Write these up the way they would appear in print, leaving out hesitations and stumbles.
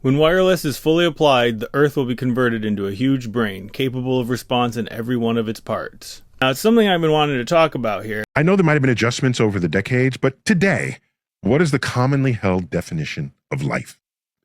When wireless is fully applied, the Earth will be converted into a huge brain, capable of response in every one of its parts. Now, it's something I've been wanting to talk about here. I know there might have been adjustments over the decades, but today, what is the commonly held definition of life?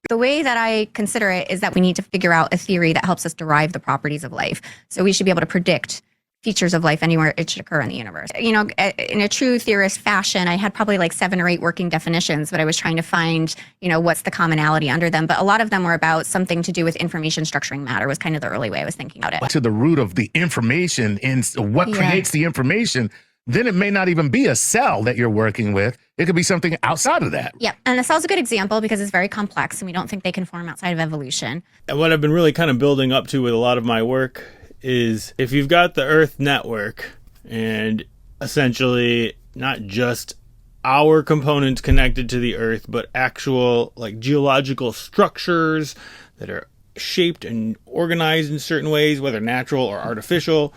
The way that I consider it is that we need to figure out a theory that helps us derive the properties of life. So we should be able to predict features of life anywhere it should occur in the universe. You know, in a true theorist fashion, I had probably like 7 or 8 working definitions, but I was trying to find, you know, what's the commonality under them. But a lot of them were about something to do with information structuring matter was kind of the early way I was thinking about it. To the root of the information and what creates the information, then it may not even be a cell that you're working with. It could be something outside of that. Yeah, and the cell's a good example because it's very complex and we don't think they can form outside of evolution. And what I've been really kind of building up to with a lot of my work is if you've got the Earth network and essentially not just our components connected to the Earth, but actual like geological structures that are shaped and organized in certain ways, whether natural or artificial.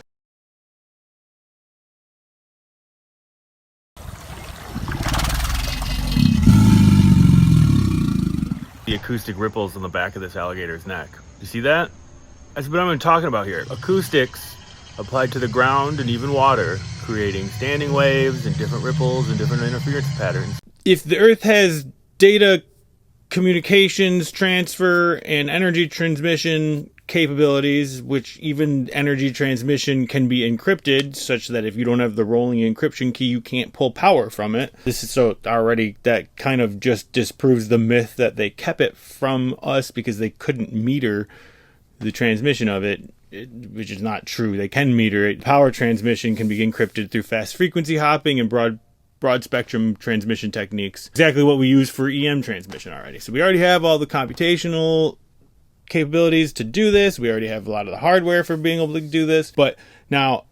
The acoustic ripples on the back of this alligator's neck. You see that? That's what I'm talking about here. Acoustics applied to the ground and even water, creating standing waves and different ripples and different interference patterns. If the Earth has data communications, transfer, and energy transmission capabilities, which even energy transmission can be encrypted, such that if you don't have the rolling encryption key, you can't pull power from it. This is so already, that kind of just disproves the myth that they kept it from us because they couldn't meter the transmission of it, which is not true. They can meter it. Power transmission can be encrypted through fast frequency hopping and broad spectrum transmission techniques. Exactly what we use for EM transmission already. So we already have all the computational capabilities to do this. We already have a lot of the hardware for being able to do this. But now,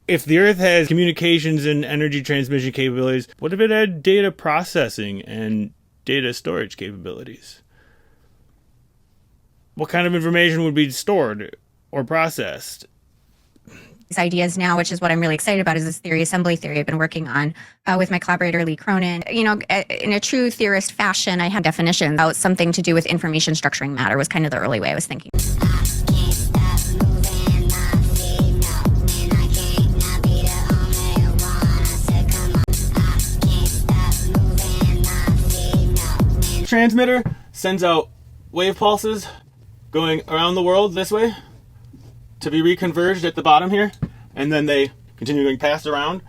if the Earth has communications and energy transmission capabilities, what if it had data processing and data storage capabilities? What kind of information would be stored or processed? These ideas now, which is what I'm really excited about, is this theory assembly theory I've been working on with my collaborator Lee Cronin. You know, in a true theorist fashion, I had definitions about something to do with information structuring matter was kind of the early way I was thinking. Transmitter sends out wave pulses going around the world this way to be reconverged at the bottom here, and then they continue going past around.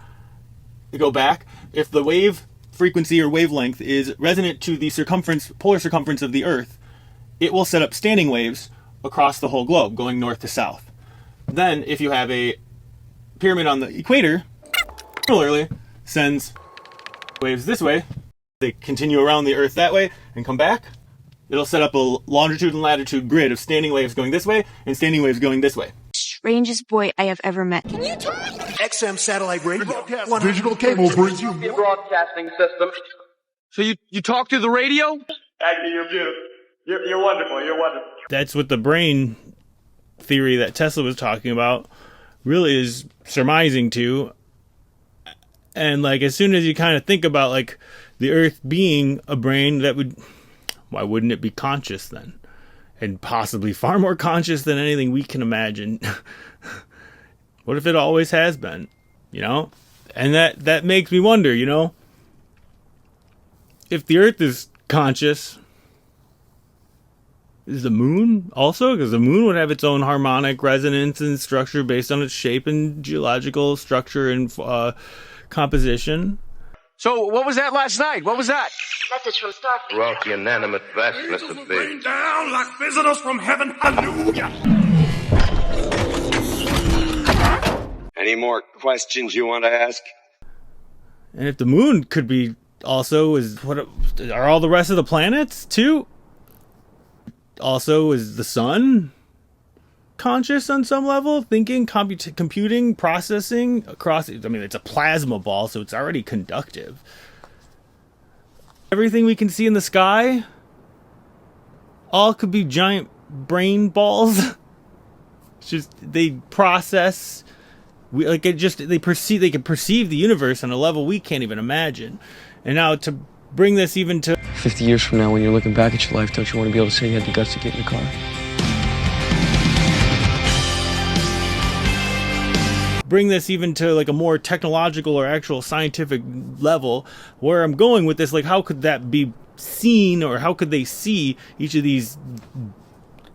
They go back. If the wave frequency or wavelength is resonant to the polar circumference of the Earth, it will set up standing waves across the whole globe going north to south. Then if you have a pyramid on the equator, similarly sends waves this way. They continue around the Earth that way and come back. It'll set up a longitude and latitude grid of standing waves going this way and standing waves going this way. Strangest boy I have ever met. Can you talk? XM satellite radio. Digital cable brings you broadcasting system. So you talk through the radio? Aggie, you're beautiful. You're wonderful. You're wonderful. That's what the brain theory that Tesla was talking about really is surmising to. And like as soon as you kind of think about like the Earth being a brain, that would, why wouldn't it be conscious then? And possibly far more conscious than anything we can imagine. What if it always has been? You know? And that makes me wonder, you know? If the Earth is conscious, is the moon also? Because the moon would have its own harmonic resonance and structure based on its shape and geological structure and composition. So what was that last night? What was that? Message from Starfleet. Throughout the inanimate vastness of space. down like visitors from heaven. Hallelujah. Any more questions you want to ask? And if the moon could be also, are all the rest of the planets too? Also, is the sun conscious on some level? Thinking, computing, processing across, I mean, it's a plasma ball, so it's already conductive. Everything we can see in the sky, all could be giant brain balls. It's just, they process, they can perceive the universe on a level we can't even imagine. And now to Bring this even to 50 years from now, when you're looking back at your life, don't you want to be able to say you had the guts to get in the car? bring this even to like a more technological or actual scientific level. Where I'm going with this, like, how could that be seen, or how could they see each of these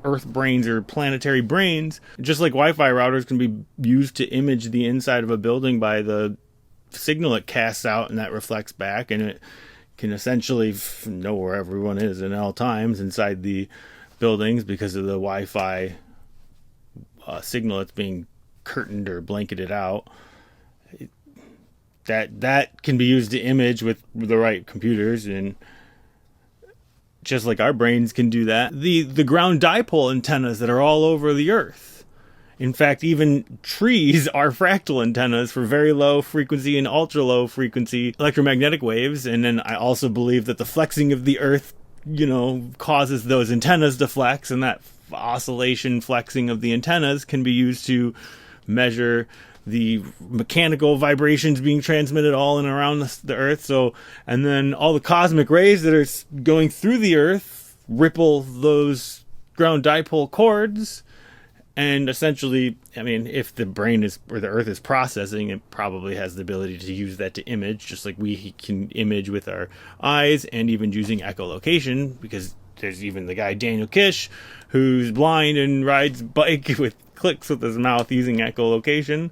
Earth brains or planetary brains? Just like Wi-Fi routers can be used to image the inside of a building by the signal it casts out, and that reflects back, and it can essentially know where everyone is in all times inside the buildings because of the Wi-Fi signal that's being curtained or blanketed out. That can be used to image with the right computers, and just like our brains can do that. The ground dipole antennas that are all over the Earth. In fact, even trees are fractal antennas for very low frequency and ultra low frequency electromagnetic waves. And then I also believe that the flexing of the Earth, causes those antennas to flex, and that oscillation flexing of the antennas can be used to measure the mechanical vibrations being transmitted all in and around the Earth. So, and then all the cosmic rays that are going through the Earth ripple those ground dipole chords. And essentially, I mean, if the brain is, or the Earth is processing, it probably has the ability to use that to image, just like we can image with our eyes, and even using echolocation, because there's even the guy Daniel Kish, who's blind and rides bike with clicks with his mouth using echolocation.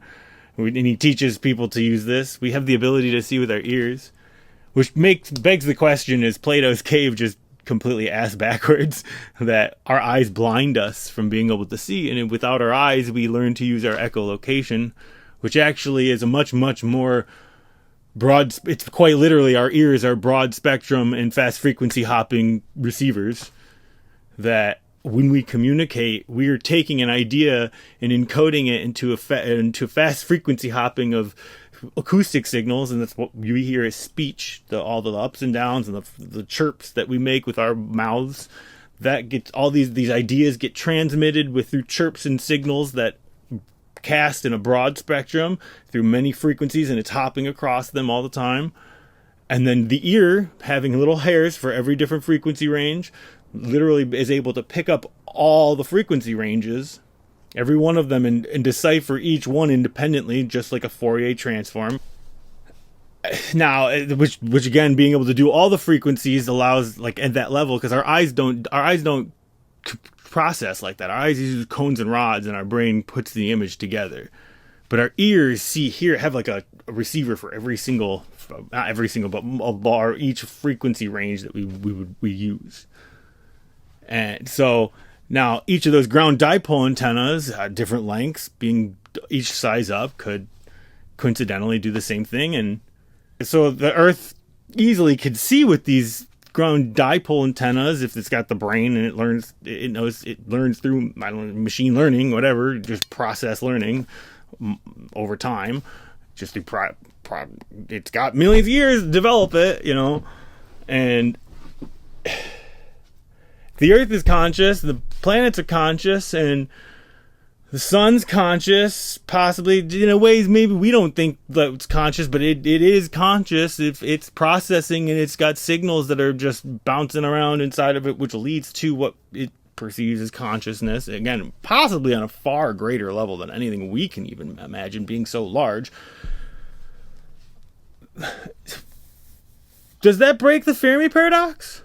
And he teaches people to use this. We have the ability to see with our ears, which begs the question, is Plato's cave just completely ass backwards, that our eyes blind us from being able to see, and without our eyes we learn to use our echolocation, which actually is a much more broad, it's quite literally, our ears are broad spectrum and fast frequency hopping receivers, that when we communicate, we're taking an idea and encoding it into a fast frequency hopping of acoustic signals, and that's what you hear as speech, all the ups and downs and the chirps that we make with our mouths. That gets all these ideas get transmitted through chirps and signals that cast in a broad spectrum through many frequencies, and it's hopping across them all the time. And then the ear, having little hairs for every different frequency range, literally is able to pick up all the frequency ranges, every one of them, and decipher each one independently, just like a Fourier transform. Now, which again, being able to do all the frequencies allows, like, at that level, because our eyes don't process like that. Our eyes use cones and rods, and our brain puts the image together. But our ears have like a receiver for every single, not every single, but a bar, each frequency range that we use. And so now each of those ground dipole antennas at different lengths, being each size up, could coincidentally do the same thing. And so the Earth easily could see with these ground dipole antennas, if it's got the brain and it learns through, I don't know, machine learning, whatever, just process learning over time, just through it's got millions of years to develop it, and the Earth is conscious, the planets are conscious, and the sun's conscious, possibly in ways maybe we don't think that it's conscious, but it is conscious if it's processing, and it's got signals that are just bouncing around inside of it, which leads to what it perceives as consciousness. Again, possibly on a far greater level than anything we can even imagine, being so large. Does that break the Fermi paradox?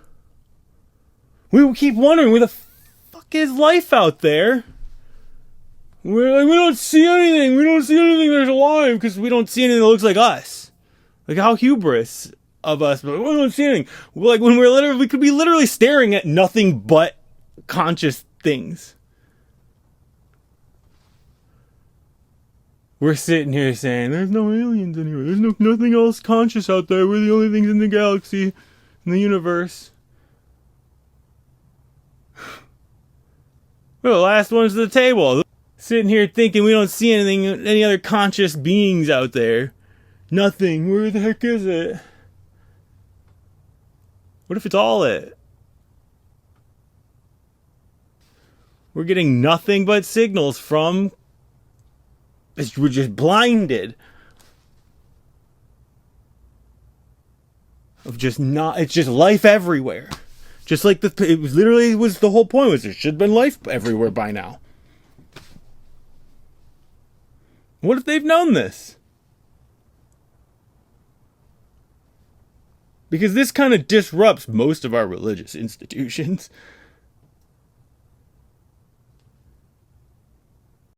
We keep wondering, where the fuck is life out there? We're like, we don't see anything. We don't see anything that's alive because we don't see anything that looks like us. Like, how hubris of us, but we don't see anything. Like, when we could be literally staring at nothing but conscious things. We're sitting here saying, there's no aliens anywhere. There's nothing else conscious out there. We're the only things in the galaxy, in the universe. We're the last ones to the table. Sitting here thinking we don't see anything, any other conscious beings out there. Nothing. Where the heck is it? What if it's all it? We're getting nothing but signals from... We're just blinded. of just not, it's just life everywhere. Just like it was literally was the whole point was there should have been life everywhere by now. What if they've known this? Because this kind of disrupts most of our religious institutions.